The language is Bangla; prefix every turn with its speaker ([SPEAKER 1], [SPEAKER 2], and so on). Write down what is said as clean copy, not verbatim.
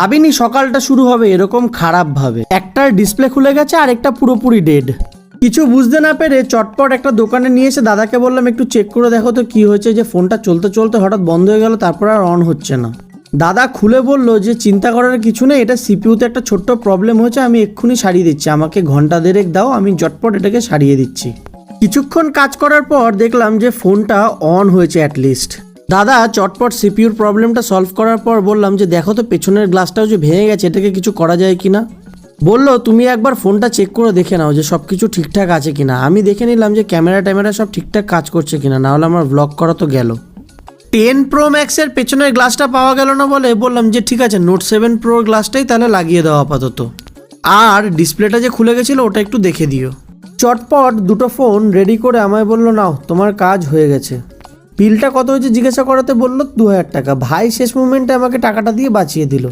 [SPEAKER 1] ভাবিনি সকালটা শুরু হবে এরকম খারাপ ভাবে। একটার ডিসপ্লে খুলে গেছে আর একটা পুরোপুরি ডেড। কিছু বুঝতে না পেরে চটপট একটা দোকানে নিয়ে এসে দাদাকে বললাম একটু চেক করে দেখো তো কি হয়েছে, যে ফোনটা চলতে চলতে হঠাৎ বন্ধ হয়ে গেল, তারপর আর অন হচ্ছে না। দাদা খুলে বলল যে চিন্তা করার কিছু নেই, এটা সিপিইউতে একটা ছোট্ট প্রবলেম হয়েছে, আমি এক্ষুনি সারিয়ে দিচ্ছি, আমাকে ঘন্টা দেড়েক দাও, আমি চটপট এটাকে সারিয়ে দিচ্ছি। কিছুক্ষণ কাজ করার পর দেখলাম যে ফোনটা অন হয়েছে অ্যাটলিস্ট। দাদা চটপট সিপিইউর প্রবলেমটা সলভ করার পর বললাম যে দেখো তো পেছনের গ্লাসটাও যে ভেঙে গেছে, এটাকে কিছু করা যায় কিনা। বললো তুমি একবার ফোনটা চেক করে দেখে নাও যে সব কিছু ঠিকঠাক আছে কিনা। আমি দেখে নিলাম যে ক্যামেরা সব ঠিকঠাক কাজ করছে কিনা, নাহলে আমার ব্লগ করা তো গেল। 10 Pro Max এর পেছনের গ্লাসটা পাওয়া গেল না বলে বললাম যে ঠিক আছে Note 7 Pro গ্লাসটাই তাহলে লাগিয়ে দাও আপাতত, আর ডিসপ্লেটা যে খুলে গেছিলো ওটা একটু দেখে দিও। চটপট দুটো ফোন রেডি করে আমায় বললো নাও তোমার কাজ হয়ে গেছে। বিলটা কত হয়েছে জিজ্ঞাসা করাতে বললো 2000 টাকা। ভাই শেষ মোমেন্টে আমাকে টাকাটা দিয়ে বাঁচিয়ে দিল।